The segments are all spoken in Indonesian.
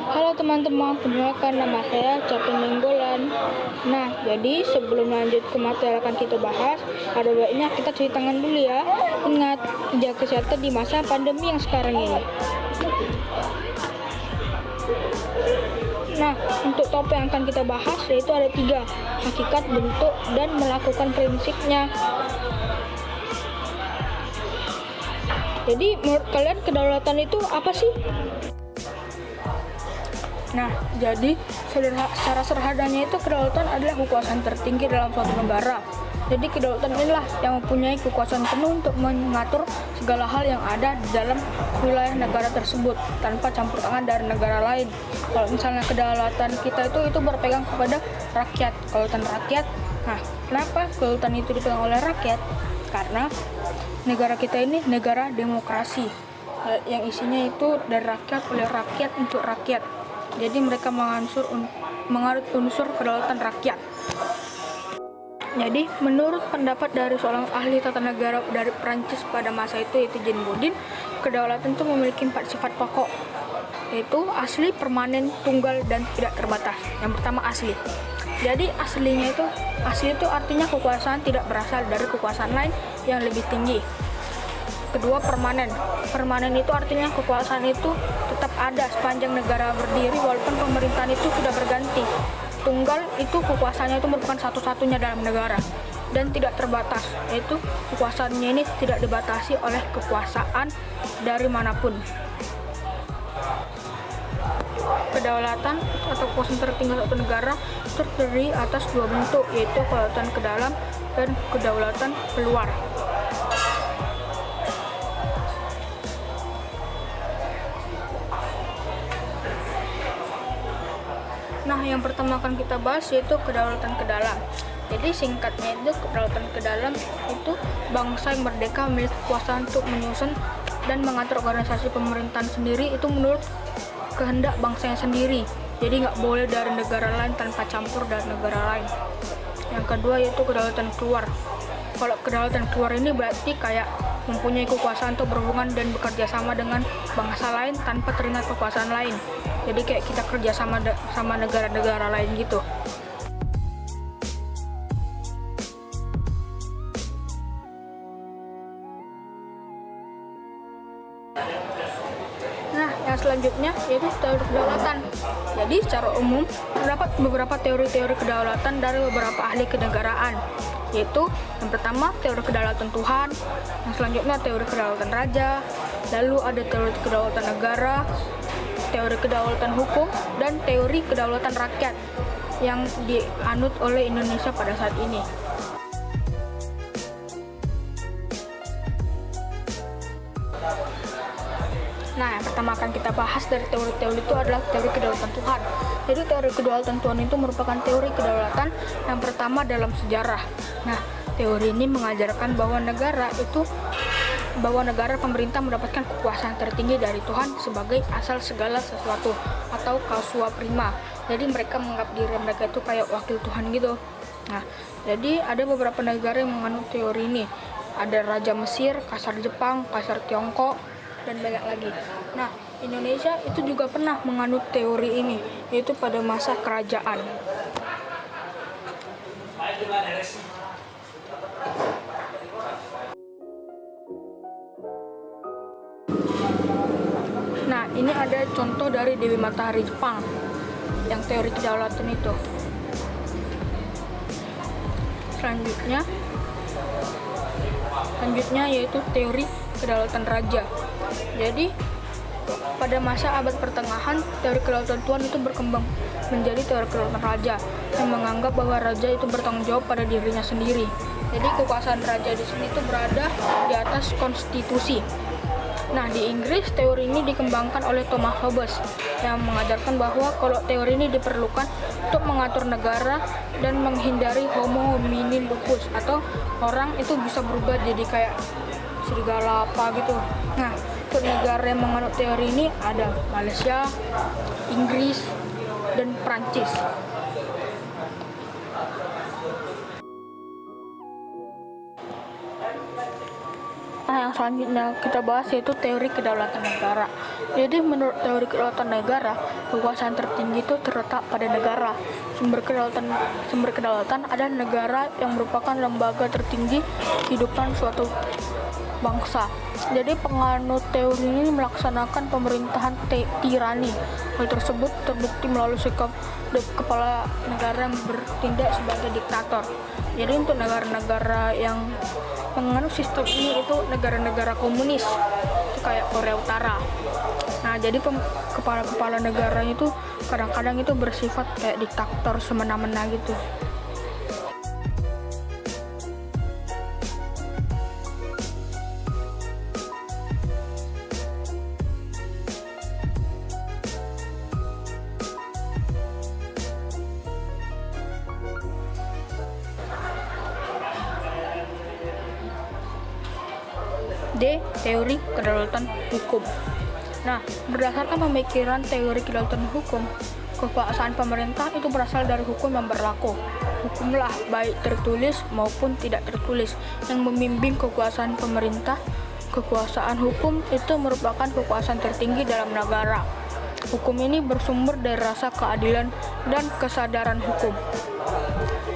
Halo teman-teman, perkenalkan nama saya Captain Nenggolan. Nah, jadi sebelum lanjut ke materi yang akan kita bahas, ada baiknya kita cuci tangan dulu ya. Ingat, jaga kesehatan di masa pandemi yang sekarang ini. Nah, untuk topik yang akan kita bahas yaitu ada 3, hakikat, bentuk, dan melakukan prinsipnya. Jadi, menurut kalian kedaulatan itu apa sih? Nah, jadi secara sederhananya itu kedaulatan adalah kekuasaan tertinggi dalam suatu negara. Jadi kedaulatan inilah yang mempunyai kekuasaan penuh untuk mengatur segala hal yang ada di dalam wilayah negara tersebut tanpa campur tangan dari negara lain. Kalau misalnya kedaulatan kita itu berpegang kepada rakyat, kedaulatan rakyat. Nah, kenapa kedaulatan itu dipegang oleh rakyat? Karena negara kita ini negara demokrasi yang isinya itu dari rakyat, oleh rakyat, untuk rakyat. Jadi mereka menganut unsur kedaulatan rakyat. Jadi menurut pendapat dari seorang ahli tata negara dari Prancis pada masa itu, yaitu Jean Bodin, kedaulatan itu memiliki 4 sifat pokok, yaitu asli, permanen, tunggal, dan tidak terbatas. Yang pertama asli. Jadi asli itu artinya kekuasaan tidak berasal dari kekuasaan lain yang lebih tinggi. Kedua, permanen. Permanen itu artinya kekuasaan itu tetap ada sepanjang negara berdiri walaupun pemerintahan itu sudah berganti. Tunggal itu kekuasaannya itu merupakan satu-satunya dalam negara dan tidak terbatas, yaitu kekuasaannya ini tidak dibatasi oleh kekuasaan dari manapun. Kedaulatan atau kekuasaan tertinggi suatu negara terdiri atas 2 bentuk, yaitu kedaulatan ke dalam dan kedaulatan keluar. Nah, yang pertama akan kita bahas yaitu kedaulatan ke dalam. Jadi singkatnya itu kedaulatan ke dalam itu bangsa yang merdeka memiliki kekuasaan untuk menyusun dan mengatur organisasi pemerintahan sendiri itu menurut kehendak bangsanya sendiri. Jadi nggak boleh dari negara lain tanpa campur dari negara lain. Yang kedua yaitu kedaulatan keluar. Kalau kedaulatan keluar ini berarti kayak mempunyai kekuasaan untuk berhubungan dan bekerja sama dengan bangsa lain tanpa teringat kekuasaan lain. Jadi kayak kita kerja sama negara-negara lain gitu. Nah, yang selanjutnya yaitu teori kedaulatan. Jadi secara umum terdapat beberapa teori-teori kedaulatan dari beberapa ahli kenegaraan, yaitu yang pertama teori kedaulatan Tuhan, yang selanjutnya teori kedaulatan raja, lalu ada teori kedaulatan negara, teori kedaulatan hukum, dan teori kedaulatan rakyat yang dianut oleh Indonesia pada saat ini. Nah, yang pertama akan kita bahas dari teori-teori itu adalah teori kedaulatan Tuhan. Jadi teori kedaulatan Tuhan itu merupakan teori kedaulatan yang pertama dalam sejarah. Nah, teori ini mengajarkan bahwa pemerintah mendapatkan kekuasaan tertinggi dari Tuhan sebagai asal segala sesuatu atau causua prima. Jadi mereka menganggap diri mereka itu kayak wakil Tuhan gitu. Nah, jadi ada beberapa negara yang menganut teori ini. Ada Raja Mesir, Kaisar Jepang, Kaisar Tiongkok, dan banyak lagi. Nah, Indonesia itu juga pernah menganut teori ini, yaitu pada masa kerajaan. Nah, ini ada contoh dari Dewi Matahari Jepang yang teori kedaulatan itu. Selanjutnya yaitu teori kedaulatan raja. Jadi pada masa abad pertengahan, teori kedaulatan Tuhan itu berkembang menjadi teori kedaulatan raja yang menganggap bahwa raja itu bertanggung jawab pada dirinya sendiri. Jadi kekuasaan raja di sini itu berada di atas konstitusi. Nah, di Inggris teori ini dikembangkan oleh Thomas Hobbes yang mengajarkan bahwa kalau teori ini diperlukan untuk mengatur negara dan menghindari homo homini lupus, atau orang itu bisa berubah jadi kayak serigala apa gitu. Nah, untuk negara yang menganut teori ini ada Malaysia, Inggris, dan Prancis. Nah, yang selanjutnya kita bahas yaitu teori kedaulatan negara. Jadi menurut teori kedaulatan negara, kekuasaan tertinggi itu terletak pada negara. Sumber kedaulatan adalah negara yang merupakan lembaga tertinggi kehidupan suatu bangsa. Jadi penganut teori ini melaksanakan pemerintahan tirani. Hal tersebut terbukti melalui sikap kepala negara yang bertindak sebagai diktator. Jadi untuk negara-negara yang menganut sistem ini itu negara-negara komunis, itu kayak Korea Utara. Nah, jadi kepala-kepala negaranya itu kadang-kadang itu bersifat kayak diktator semena-mena gitu. D. Teori kedaulatan hukum. Nah, berdasarkan pemikiran teori kedaulatan hukum, kekuasaan pemerintah itu berasal dari hukum yang berlaku. Hukumlah baik tertulis maupun tidak tertulis yang membimbing kekuasaan pemerintah. Kekuasaan hukum itu merupakan kekuasaan tertinggi dalam negara. Hukum ini bersumber dari rasa keadilan dan kesadaran hukum.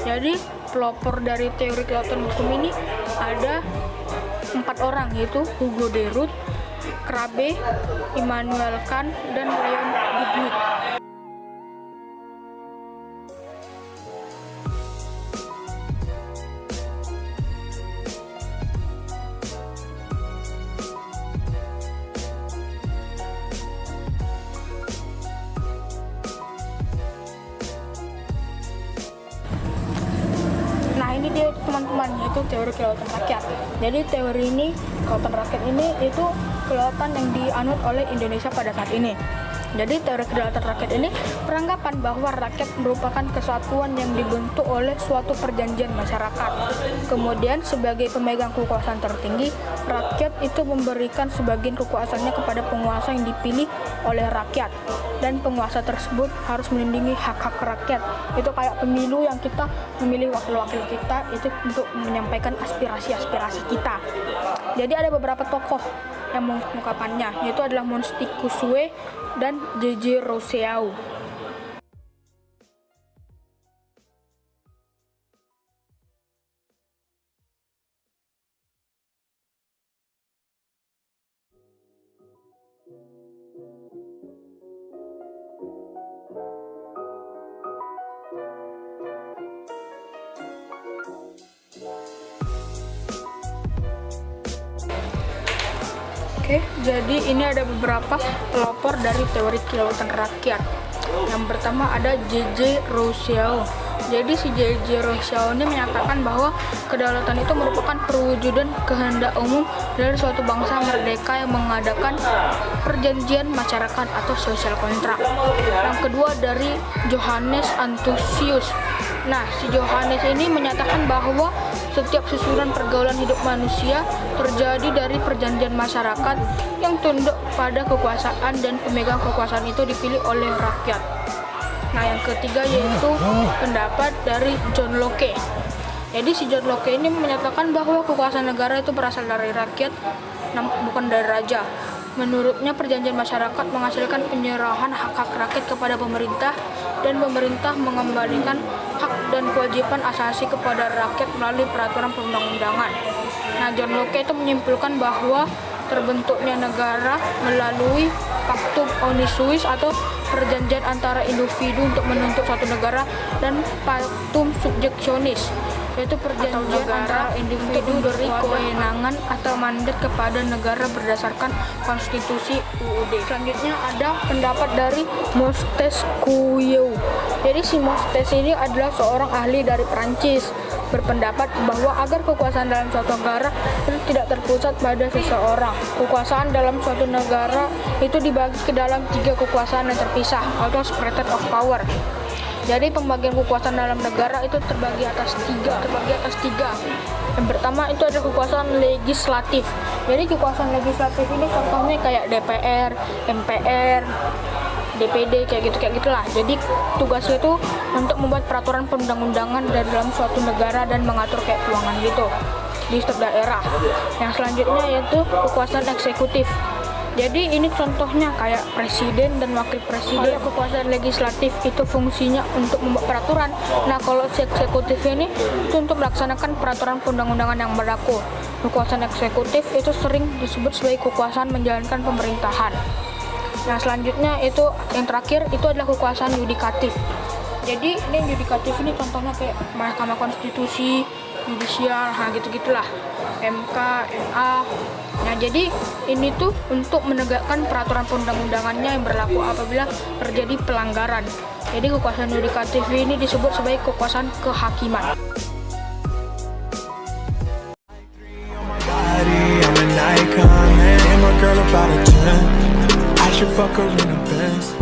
Jadi, pelopor dari teori kedaulatan hukum ini ada 4 orang, yaitu Hugo de Roodt, Crabbe, Immanuel Kant, dan Leon Budwig. Nah, ini dia teman-teman, yaitu teori kedaulatan rakyat. Jadi teori ini, kedaulatan rakyat ini itu kedaulatan yang dianut oleh Indonesia pada saat ini. Jadi teori kedaulatan rakyat ini beranggapan bahwa rakyat merupakan kesatuan yang dibentuk oleh suatu perjanjian masyarakat. Kemudian sebagai pemegang kekuasaan tertinggi, rakyat itu memberikan sebagian kekuasaannya kepada penguasa yang dipilih oleh rakyat. Dan penguasa tersebut harus melindungi hak-hak rakyat. Itu kayak pemilu yang kita memilih wakil-wakil kita itu untuk menyampaikan aspirasi-aspirasi kita. Jadi ada beberapa tokoh yang mengungkapkannya, yaitu adalah Montesquieu dan J.J. Rousseau. Oke, jadi ini ada beberapa pelopor dari teori kedaulatan rakyat. Yang pertama ada J.J. Rousseau. Jadi si J.J. Rousseau ini menyatakan bahwa kedaulatan itu merupakan perwujudan kehendak umum dari suatu bangsa merdeka yang mengadakan perjanjian masyarakat atau social contract. Yang kedua dari Johannes Antonius. Nah, si Johannes ini menyatakan bahwa setiap susunan pergaulan hidup manusia terjadi dari perjanjian masyarakat yang tunduk pada kekuasaan dan pemegang kekuasaan itu dipilih oleh rakyat. Nah, yang ketiga yaitu pendapat dari John Locke. Jadi si John Locke ini menyatakan bahwa kekuasaan negara itu berasal dari rakyat, bukan dari raja. Menurutnya perjanjian masyarakat menghasilkan penyerahan hak-hak rakyat kepada pemerintah dan pemerintah mengembalikan hak dan kewajiban asasi kepada rakyat melalui peraturan perundang-undangan. Nah, John Locke itu menyimpulkan bahwa terbentuknya negara melalui Pactum Unisuis atau perjanjian antara individu untuk menuntut suatu negara dan Pactum Subjectionis, yaitu perjanjian antara individu beri kewenangan atau mandat kepada negara berdasarkan konstitusi UUD. Selanjutnya ada pendapat dari Montesquieu. Jadi si Montesquieu ini adalah seorang ahli dari Prancis, berpendapat bahwa agar kekuasaan dalam suatu negara itu tidak terpusat pada seseorang. Kekuasaan dalam suatu negara itu dibagi ke dalam 3 kekuasaan yang terpisah atau spread of power. Jadi pembagian kekuasaan dalam negara itu terbagi atas tiga. Yang pertama itu ada kekuasaan legislatif. Jadi kekuasaan legislatif ini contohnya kayak DPR, MPR, DPD kayak gitulah. Jadi tugasnya itu untuk membuat peraturan perundang-undangan dari dalam suatu negara dan mengatur kayak keuangan gitu. di setiap daerah. Yang selanjutnya yaitu kekuasaan eksekutif. Jadi ini contohnya kayak presiden dan wakil presiden. Kalau kekuasaan legislatif itu fungsinya untuk membuat peraturan. Nah, kalau eksekutif ini itu untuk melaksanakan peraturan perundang-undangan yang berlaku. Kekuasaan eksekutif itu sering disebut sebagai kekuasaan menjalankan pemerintahan. Nah, selanjutnya itu yang terakhir itu adalah kekuasaan yudikatif. Jadi ini yudikatif ini contohnya kayak Mahkamah Konstitusi, yudisial, nah gitu-gitulah, MK, MA. Nah, jadi ini tuh untuk menegakkan peraturan perundang-undangannya yang berlaku apabila terjadi pelanggaran. Jadi kekuasaan yudikatif ini disebut sebagai kekuasaan kehakiman. I should fuck her in the Benz.